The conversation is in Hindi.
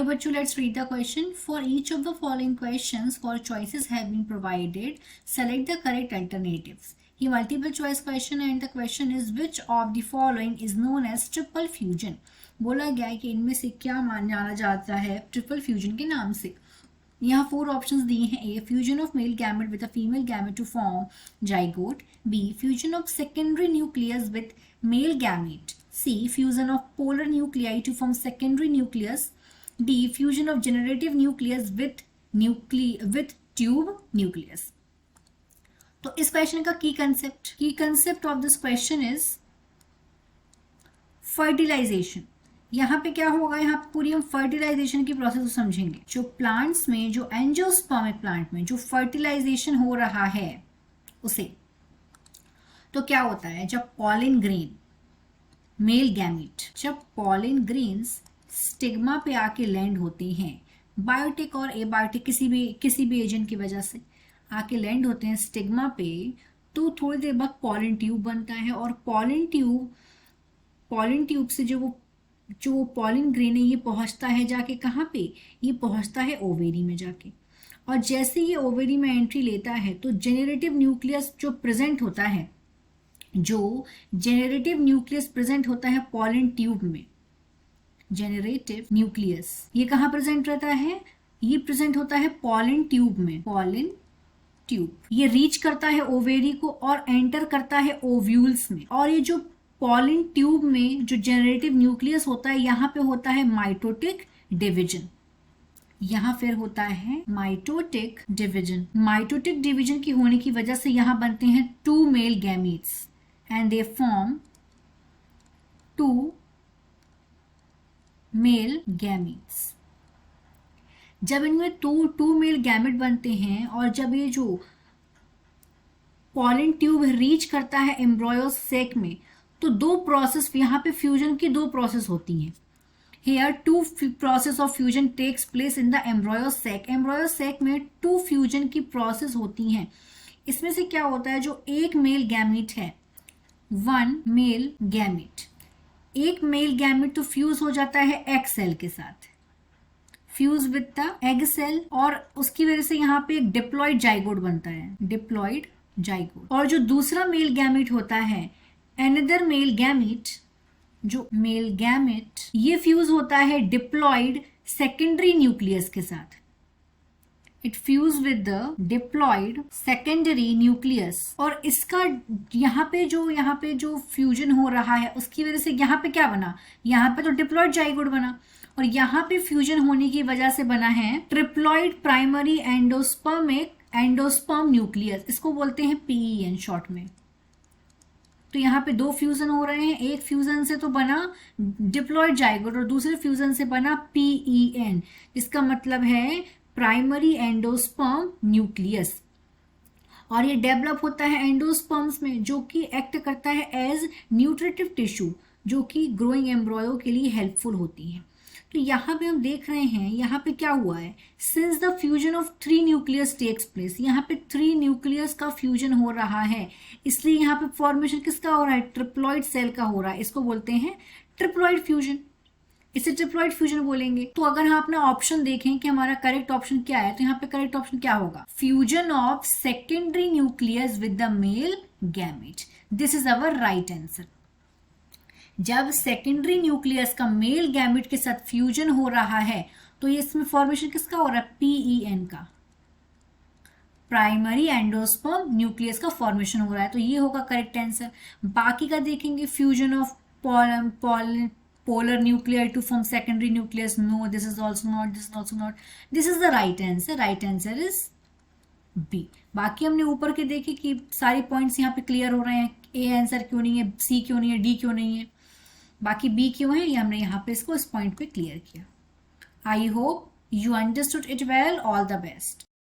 बच्चों, let's read the question. For each of the following questions, for choices have been provided. Select the correct alternatives. ये multiple choice question है and the question is which of the following is known as triple fusion. बोला गया है कि इनमें से क्या जाना जाता है ट्रिपल फ्यूजन के नाम से. यहाँ 4 ऑप्शंस दिए हैं. A, fusion of male gamete with a female gamete to form zygote. B, fusion of secondary nucleus with male gamete. C, fusion of polar nuclei to form secondary nucleus. D, fusion of generative nucleus with tube nucleus. तो इस क्वेश्चन का की concept of this question is fertilisation. यहाँ पे क्या होगा, यहाँ पे पूरी हम फर्टिलाइजेशन की प्रोसेस को समझेंगे. जो प्लांट्स में, जो एंजियोस्पर्मिक प्लांट में जो फर्टिलाइजेशन हो रहा है उसे, तो क्या होता है जब पॉलिन ग्रेन मेल गैमेट, जब पॉलिन ग्रेन्स स्टिग्मा पे आके लैंड होते हैं, बायोटिक और एबायोटिक किसी भी एजेंट की वजह से आके लैंड होते हैं स्टिग्मा पे, तो थोड़ी देर बाद पॉलिन ट्यूब बनता है. और पॉलिन ट्यूब से जो पॉलिन ग्रेन है ये पहुंचता है जाके कहाँ पे, ये पहुंचता है ओवेरी में जाके. और जैसे ये ओवेरी में एंट्री लेता है तो जेनरेटिव न्यूक्लियस जो प्रेजेंट होता है, जो जेनरेटिव न्यूक्लियस प्रेजेंट होता है पॉलिन ट्यूब में, जेनरेटिव न्यूक्लियस ये कहाँ प्रेजेंट रहता है, ये प्रेजेंट होता है पॉलिन ट्यूब में. पॉलिन ट्यूब ये रीच करता है ओवेरी को और एंटर करता है ओव्यूल्स में. और ये जो पॉलिन ट्यूब में जो जेनरेटिव न्यूक्लियस होता है, यहाँ पे होता है माइटोटिक डिवीजन. यहाँ फिर होता है माइटोटिक डिवीजन. माइटोटिक डिवीजन की होने की वजह से यहाँ बनते हैं 2 male gametes and they form 2 male gametes. जब इनमें 2 मेल गैमेट बनते हैं और जब ये जो पॉलिन ट्यूब रीच करता है एम्ब्रॉयो सेक में, तो 2 प्रोसेस यहाँ पे फ्यूजन की 2 प्रोसेस होती हैं. Here 2 process of fusion takes place in the embryo sac. Embryo सेक में 2 फ्यूजन की प्रोसेस होती हैं. इसमें से क्या होता है, जो एक मेल गैमेट है, 1 मेल गैमेट, एक मेल गैमेट तो फ्यूज हो जाता है एग सेल के साथ, fuse with the egg cell, और उसकी वजह से यहाँ पे एक डिप्लॉइड जाइगोट बनता है, डिप्लॉइड जाइगोट. और जो दूसरा मेल गैमेट होता है, अनदर मेल गैमेट, जो मेल गैमेट ये फ्यूज होता है डिप्लॉइड सेकेंडरी न्यूक्लियस के साथ. It fuse with the diploid secondary nucleus. और इसका यहाँ पे जो फ्यूजन हो रहा है उसकी वजह से यहाँ पे क्या बना, यहाँ पे तो डिप्लॉइड जाइगोट बना, और यहाँ पे फ्यूजन होने की वजह से बना है ट्रिप्लॉइड प्राइमरी एंडोस्पर्म न्यूक्लियस. इसको बोलते हैं PEN शॉर्ट में. तो यहाँ पे 2 फ्यूजन हो रहे हैं. एक फ्यूजन से तो बना डिप्लॉइड जाइगोट और दूसरे फ्यूजन से बना PEN. इसका मतलब है प्राइमरी एंडोस्पर्म न्यूक्लियस. और ये डेवलप होता है एंडोस्पर्म्स में, जो कि एक्ट करता है एज न्यूट्रिटिव टिश्यू, जो कि ग्रोइंग एम्ब्रॉयो के लिए हेल्पफुल होती है. तो यहाँ पे हम देख रहे हैं, यहाँ पे क्या हुआ है, since the fusion of 3 nucleus takes place, यहाँ पे 3 न्यूक्लियस का फ्यूजन हो रहा है, इसलिए यहाँ पे फॉर्मेशन किसका हो रहा है, ट्रिप्लॉइड सेल का हो रहा है. इसको बोलते हैं ट्रिप्लॉइड फ्यूजन. इसे ट्रिप्लॉइड फ्यूजन बोलेंगे. तो अगर हम अपना ऑप्शन देखें कि हमारा करेक्ट ऑप्शन क्या है, तो यहाँ पे करेक्ट ऑप्शन क्या होगा, fusion of secondary nucleus with the male gamete. This is our right answer. जब सेकेंडरी न्यूक्लियस का मेल गैमेट के साथ फ्यूजन हो रहा है, तो ये इसमें फॉर्मेशन किसका हो रहा है, PEN का, प्राइमरी एंडोस्पर्म न्यूक्लियस का फॉर्मेशन हो रहा है. तो ये होगा करेक्ट आंसर. बाकी का देखेंगे, fusion of polar nuclei to form secondary nucleus. No, this is also not. This is also not. This is the right answer. Right answer is B. बाकी हमने ऊपर के देखे कि सारे पॉइंट्स यहाँ पे क्लियर हो रहे हैं. A आंसर क्यों नहीं है, C क्यों नहीं है, D क्यों नहीं है, बाकी B क्यों है, ये हमने यहाँ पे इसको इस पॉइंट पे क्लियर किया. I hope you understood it well. All the best.